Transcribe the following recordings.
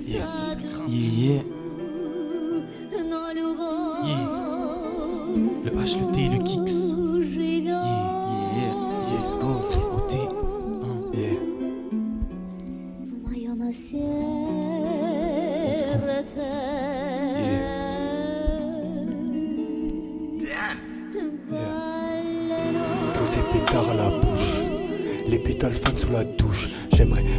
Yes. Yeah. Yeah. Le H, le T, le Kix. Yeah. Yeah. Let's go. O T. Yeah. Let's go. Yeah. Damn. Yeah. Tous ces pétards à la bouche, les pétales fans sous la douche.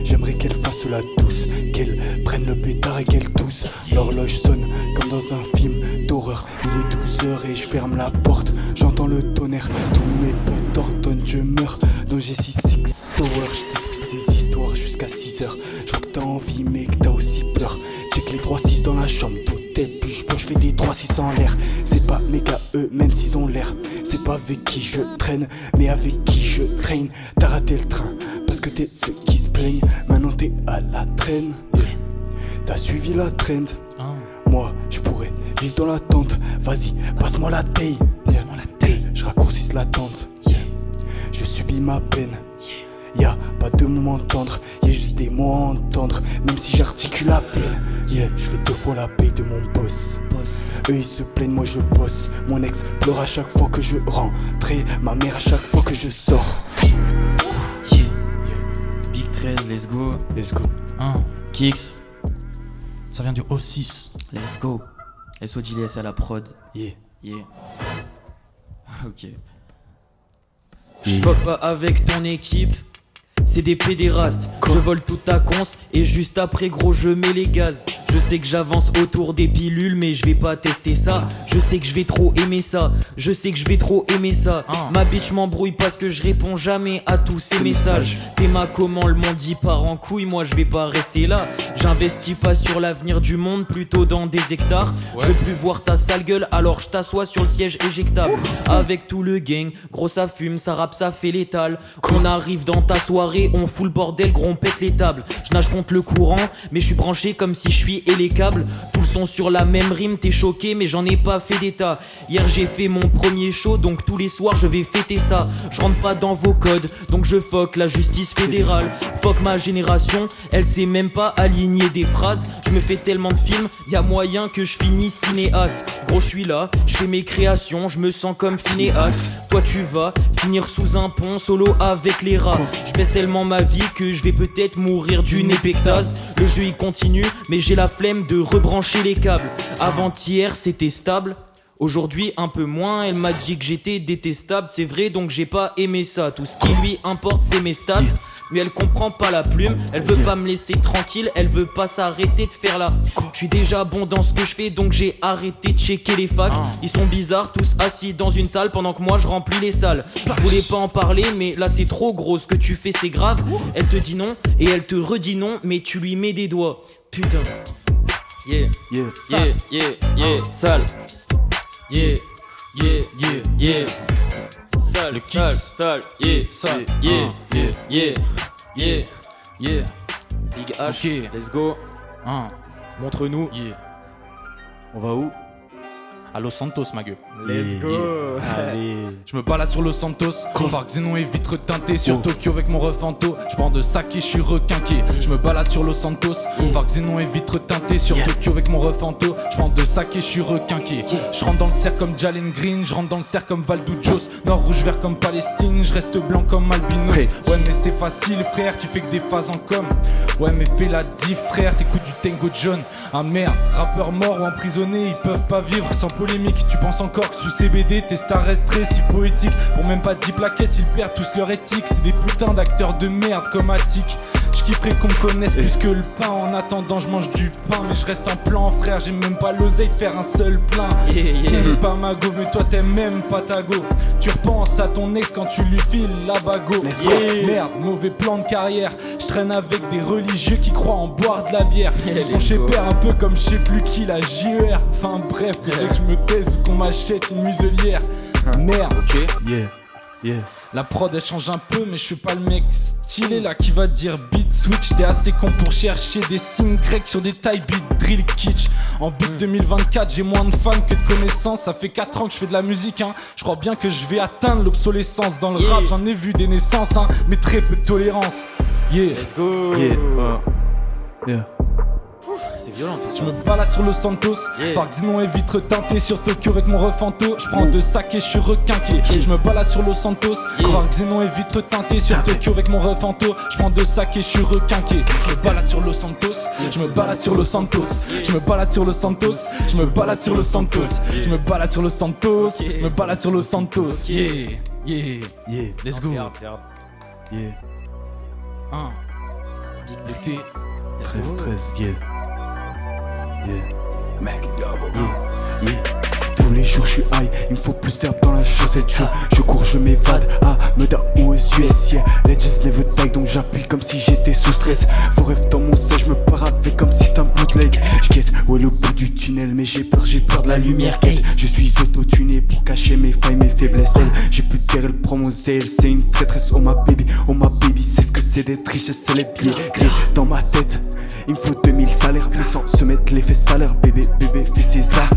J'aimerais qu'elle fasse la douce, qu'elle prenne le pétard et qu'elle tousse. L'horloge sonne comme dans un film d'horreur. Il est 12h et je ferme la porte. J'entends le tonnerre, tous mes potes ordonnent, je meurs. Donc j'ai 6 hours, je t'explique ces histoires jusqu'à 6h. Je vois que t'as envie mais que t'as aussi peur. Check les 3-6 dans la chambre, tout est plus. Je fais des 3-6 en l'air. C'est pas méga eux, même s'ils ont l'air. C'est pas avec qui je traîne, mais avec qui je traîne. T'as raté le train, parce que t'es ceux qui se plaignent. Maintenant t'es à la traîne, yeah. T'as suivi la trend. Moi je pourrais vivre dans l'attente. Vas-y, passe-moi la taille, yeah. Je raccourcisse l'attente, yeah. Je subis ma peine, yeah. Y'a pas de mots à entendre, y'a juste des mots à entendre. Même si j'articule à peine, yeah. Je fais 2 fois la paye de mon boss. Eux ils se plaignent, moi je bosse. Mon ex pleure à chaque fois que je rentre. Ma mère à chaque fois que je sors. Yeah. Big 13, let's go. Let's go. Kix. Ça vient du O6. Let's go. SOJLS à la prod. Yeah. Yeah. Ok. J'fuck pas avec ton équipe. C'est des pédérastes, je vole toute ta conce et juste après gros je mets les gaz. Je sais que j'avance autour des pilules mais je vais pas tester ça. Je sais que je vais trop aimer ça, je sais que je vais trop aimer ça. Ma bitch m'embrouille parce que je réponds jamais à tous ces messages. T'es ma comment le monde y part en couille, moi je vais pas rester là. J'investis pas sur l'avenir du monde, plutôt dans des hectares. Je veux plus voir ta sale gueule alors je t'assois sur le siège éjectable. Avec tout le gang, gros ça fume, ça rappe, ça fait l'étal. Qu'on arrive dans ta soirée, on fout le bordel, gros on pète les tables. Je nage contre le courant, mais je suis branché comme si je suis et les câbles. Tout le son sur la même rime, t'es choqué mais j'en ai pas fait d'état. Hier j'ai fait mon premier show, donc tous les soirs je vais fêter ça. Je rentre pas dans vos codes, donc je fuck la justice fédérale. Fuck ma génération, elle sait même pas aligner des phrases. Je me fais tellement de films, y'a moyen que je finisse cinéaste. Gros je suis là, je fais mes créations, je me sens comme Phinéas. Toi tu vas finir sous un pont, solo avec les rats. Je baisse tellement ma vie que je vais peut-être mourir d'une épectase. Le jeu il continue, mais j'ai la flemme de rebrancher les câbles. Avant-hier c'était stable, aujourd'hui un peu moins. Elle m'a dit que j'étais détestable, c'est vrai donc j'ai pas aimé ça. Tout ce qui lui importe c'est mes stats. Mais elle comprend pas la plume, elle veut pas me laisser tranquille, elle veut pas s'arrêter de faire là. Je suis déjà bon dans ce que je fais donc j'ai arrêté de checker les facs. Ils sont bizarres tous assis dans une salle pendant que moi je remplis les salles. Je voulais pas en parler mais là c'est trop gros, ce que tu fais c'est grave. Elle te dit non et elle te redit non mais tu lui mets des doigts. Putain. Yeah, yeah, yeah, yeah, yeah, sale. Yeah, yeah, yeah, yeah. Sale, le kick, sale, yeah, sale, yeah, yeah, yeah, yeah, yeah. Big H, okay. Let's go. Montre-nous. Yeah. On va où? À Los Santos, ma gueule. Let's go. Allez. Je me balade sur Los Santos, Farc Xenon et vitre teintée. Sur Tokyo avec mon refanto, je prends de saké, je suis requinqué. Je me balade sur Los Santos, Farc Xenon et vitre teintée. Sur Tokyo avec mon refanto, je prends de saké, je suis requinqué. Je rentre dans le cercle comme Jalen Green, je rentre dans le cercle comme Valdujos. Nord, rouge, vert comme Palestine, je reste blanc comme albinos. Ouais mais c'est facile frère, tu fais que des phases en com. Ouais mais fais la diff frère, t'écoutes du Tango John. Ah merde, rappeurs morts ou emprisonnés, ils peuvent pas vivre sans polémique. Tu penses encore que sous CBD tes stars resteraient si poétiques. Pour même pas 10 plaquettes, ils perdent tous leur éthique. C'est des putains d'acteurs de merde comme Attic. J'kifferais qu'on me connaisse plus que le pain. En attendant je mange du pain, mais je reste en plan frère. J'ai même pas l'oseille de faire un seul plein. T'aimes pas ma go, mais toi t'aimes même pas ta go. Tu repenses à ton ex quand tu lui files la bago. Merde, mauvais plan de carrière. Je traîne avec des religieux qui croient en boire de la bière. Ils sont chez père un peu comme je sais plus qui, la JER. Enfin bref, faudrait que je me taise ou qu'on m'achète une muselière. Merde. Yeah. La prod elle change un peu mais je suis pas le mec stylé là qui va dire beat switch. T'es assez con pour chercher des signes grecs sur des tailles beat drill kitsch. En beat 2024 j'ai moins de fans que de connaissances. Ça fait 4 ans que je fais de la musique hein. Je crois bien que je vais atteindre l'obsolescence. Dans le rap j'en ai vu des naissances hein. Mais très peu de tolérance. Let's go. C'est violent tout ça. Je me balade sur Los Santos, Farc Xenon et vitre teintée sur Tokyo avec mon refanto. Je prends 2 sacs et je suis requinqué. Je me balade sur Los Santos, Farc Xenon et vitre teintée sur Tokyo avec mon refanto. Je prends 2 sacs et je suis requinqué. Je me balade sur Los Santos, je me balade sur Los Santos, je me balade sur Los Santos, je me balade sur Los Santos, je me balade sur Los Santos, je me balade sur Los Santos. Let's go. Un Big DT. Très stress, Tous les jours je suis high, il me faut plus d'herbe dans la chaussette. Je cours, je m'évade, Meda ou aux US, Legends level taille donc j'appuie comme si j'étais sous stress. Faut rêve dans mon sel, je me pars avec comme si c'était un bootleg. J'quête, ouais le bout du tunnel, mais j'ai peur de la lumière. Je suis auto-tuné pour cacher mes failles, mes faiblesses. J'ai plus de terre, elle prend mon zèle, c'est une traîtresse. Oh ma baby, c'est ce que c'est d'être riche, c'est les pieds dans ma tête. Il me faut 2000 salaires, mais sans se mettre l'effet salaire. Bébé, fais ses affaires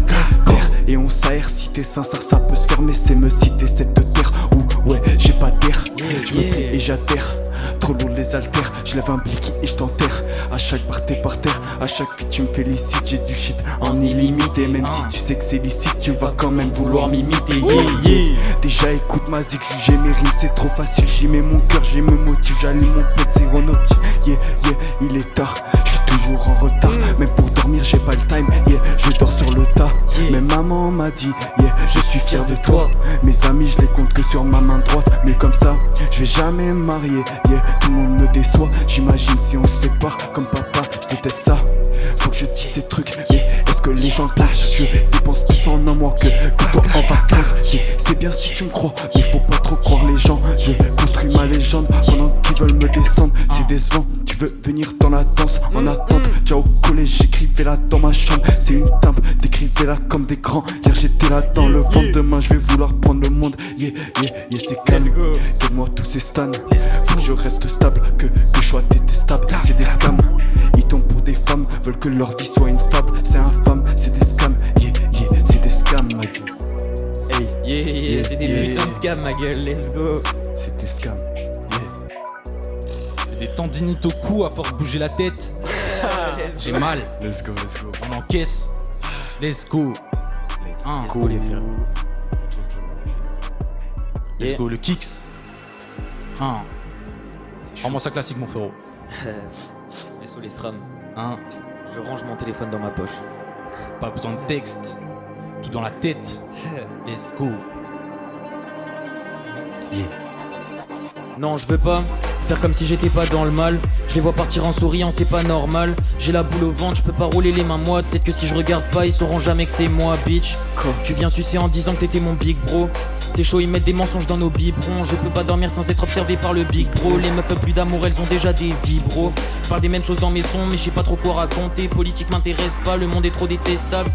et on s'aère. Si t'es sincère, ça peut se faire, mais c'est me citer cette terre où, ouais, j'ai pas d'air. Je me plie et j'atterre, trop lourd les haltères. Je lève un blicky et je t'enterre. À chaque part t'es par terre, à chaque fille tu me félicites. J'ai du shit en illimité, même si tu sais que c'est licite, tu vas quand même vouloir m'imiter. Déjà écoute ma zig, juger mes rimes, c'est trop facile. J'y mets mon cœur, j'y me motive, j'allume mon pet aéronautique. Il est tard, je suis toujours en retard. Même pour dormir j'ai pas le time, je dors sur le tas. Mais maman m'a dit, je suis fier de toi. Mes amis je les compte que sur ma main droite. Mais comme ça, je vais jamais me marier, tout le monde me déçoit. J'imagine si on se sépare, comme papa, je déteste ça. Faut que je dise ces trucs, est-ce que les gens se lâchent? Je dépense plus en un mois que toi en vacances. C'est bien si tu me crois, mais faut pas trop croire les gens. Je construis ma légende pendant qu'ils veulent me descendre. C'est décevant, tu veux venir dans la danse. En attente, déjà au collège j'écrivais là dans ma chambre. C'est une timbre, décrivez là comme des grands. Hier j'étais là dans le vent, demain je vais vouloir prendre le monde. C'est calme, donne-moi tous ces stans. Faut que je reste stable, que je sois détestable. C'est des scams, ils tombent pour des femmes, veulent que leur vie soit une fable. C'est infâme, c'est des scams, c'est des scams ma gueule. C'est des putains de scams ma gueule, let's go. C'est des scams, Des tendinites au cou à force de bouger la tête. J'ai mal. Let's go. On encaisse. Let's go. Let's go les frères. Let's go le kicks. Rends-moi ça classique mon frérot. Laisse les SRAM. Je Je range mon téléphone dans ma poche. Pas besoin de texte. Tout dans la tête. Let's go. Non, je veux pas faire comme si j'étais pas dans le mal. Je les vois partir en souriant, c'est pas normal. J'ai la boule au ventre, je peux pas rouler les mains moi. Peut-être que si je regarde pas, ils sauront jamais que c'est moi, bitch. Tu viens sucer en disant que t'étais mon big bro. C'est chaud, ils mettent des mensonges dans nos biberons. Je peux pas dormir sans être observé par le big bro. Les meufs plus d'amour, elles ont déjà des vibros. Je parle des mêmes choses dans mes sons, mais je sais pas trop quoi raconter. Politique m'intéresse pas, le monde est trop détestable.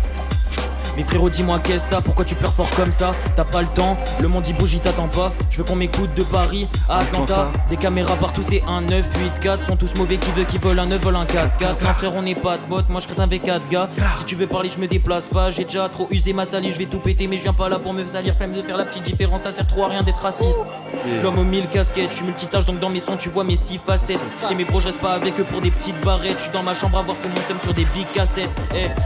Mais frérot dis-moi qu'est-ce t'as, pourquoi tu pleures fort comme ça? T'as pas le temps, le monde il bouge, il t'attend pas. Je veux qu'on m'écoute de Paris à Atlanta. Des caméras partout, c'est un 9, 8, 4. Sont tous mauvais qui veulent un 9, veulent un 4, 4. Non frère on n'est pas de bot, moi je crête avec 4 gars. Si tu veux parler je me déplace pas, j'ai déjà trop usé ma salive. Je vais tout péter mais je viens pas là pour me salir. Flemme de faire la petite différence, ça sert trop à rien d'être raciste. L'homme aux 1000 casquettes, je suis multitâche donc dans mes sons tu vois mes 6 facettes. C'est mes bros, je reste pas avec eux pour des petites barrettes. Je suis dans ma chambre à voir tout mon seum sur des big cassettes.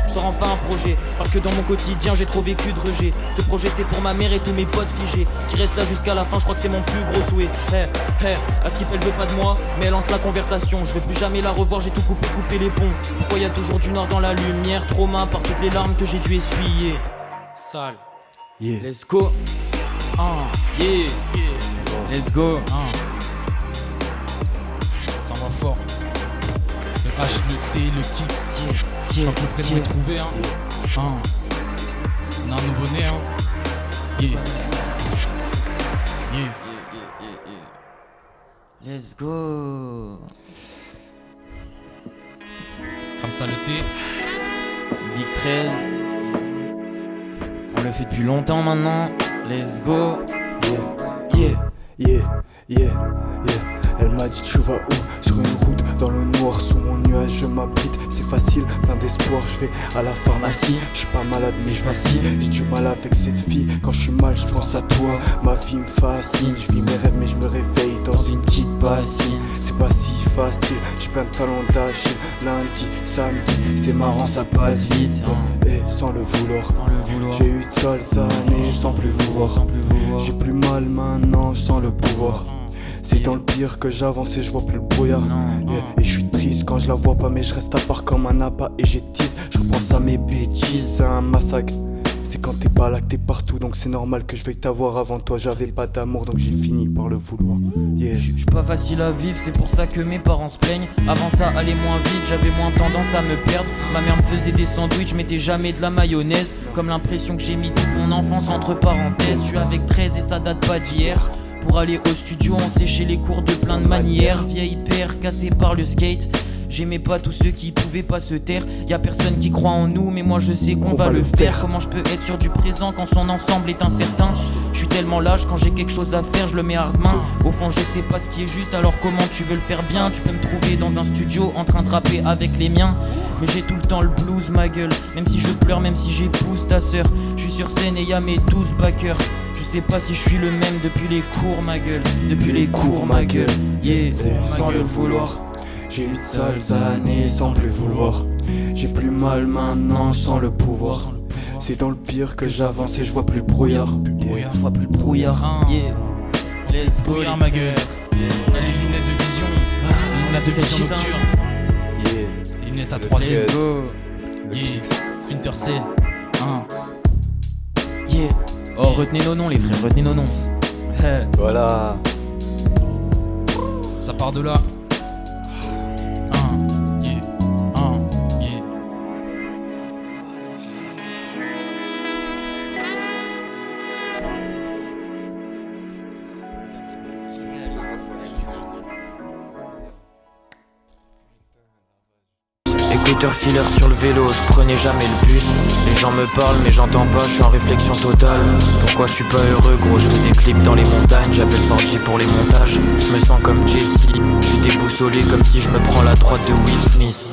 Je sors enfin un projet, parce que dans mon quotidien j'ai trop vécu de rejet. Ce projet c'est pour ma mère et tous mes potes figés qui restent là jusqu'à la fin, je crois que c'est mon plus gros souhait. À Skip elle veut pas de moi, mais elle lance la conversation. Je veux plus jamais la revoir, j'ai tout coupé les ponts. Pourquoi y a toujours du nord dans la lumière? Trauma par toutes les larmes que j'ai dû essuyer. Sale. Let's go. Let's go. Ça va fort. Le H, le T, le kick. Je suis un peu près de me trouver On a un nouveau-né Let's go. Comme ça le T. Big 13. On le fait depuis longtemps maintenant. Let's go. Yeah, yeah, yeah. Elle m'a dit tu vas où? Sur une route dans le noir, sous mon nuage je m'abrite. C'est facile, plein d'espoir, je vais à la pharmacie. Je suis pas malade mais je vacille. J'ai du mal avec cette fille, quand je suis mal je pense à toi. Ma vie me fascine, je vis mes rêves mais je me réveille dans une petite bassine. C'est pas si facile, j'ai plein de talents d'Achille. Lundi, samedi, c'est marrant ça passe vite. Et sans le vouloir, j'ai eu de sales années sans plus vous voir. J'ai plus mal maintenant, je sens le pouvoir. C'est dans le pire que j'avance et je vois plus le brouillard. Et je suis triste quand je la vois pas, mais je reste à part comme un appât et j'étise. Je repense à mes bêtises, c'est un massacre. C'est quand t'es pas là que t'es partout, donc c'est normal que je veuille t'avoir avant toi. J'avais pas d'amour donc j'ai fini par le vouloir. Je suis pas facile à vivre, c'est pour ça que mes parents se plaignent. Avant ça allait moins vite, j'avais moins tendance à me perdre. Ma mère me faisait des sandwichs, je mettais jamais de la mayonnaise. Comme l'impression que j'ai mis toute mon enfance entre parenthèses. Je suis avec 13 et ça date pas d'hier. Pour aller au studio, on séchait les cours de plein de manières. Vieille père cassée par le skate. J'aimais pas tous ceux qui pouvaient pas se taire. Y'a personne qui croit en nous, mais moi je sais qu'on va le faire. Comment je peux être sûr du présent quand son ensemble est incertain? Je suis tellement lâche, quand j'ai quelque chose à faire, je le mets hard main. Au fond je sais pas ce qui est juste, alors comment tu veux le faire bien? Tu peux me trouver dans un studio en train de rapper avec les miens. Mais j'ai tout le temps le blues, ma gueule. Même si je pleure, même si j'épouse ta sœur. Je suis sur scène et y'a mes 12 backers. Je sais pas si je suis le même depuis les cours, ma gueule. Depuis les cours, ma gueule. Yeah, sans le vouloir. J'ai eu de sales années sans plus vouloir. J'ai plus mal maintenant sans le pouvoir. C'est dans le pire que j'avance et je vois plus le brouillard. Je vois plus le brouillard. Yeah. Let's go, Regarde ma gueule. On a les lunettes de vision. Les lunettes de vision nocturne. Les lunettes à 3 yeux. Let's go. Yeah. Splinter Cell. Yeah. Oh, retenez nos noms les frères, retenez nos noms. Voilà. Ça part de là. Écouteur filer sur le vélo, je prenais jamais le bus. Les gens me parlent mais j'entends pas, je suis en réflexion totale. Pourquoi je suis pas heureux gros, je fais des clips dans les montagnes. J'appelle Forgy pour les montages. Je me sens comme Jesse, je suis déboussolé comme si je me prends la droite de Will Smith.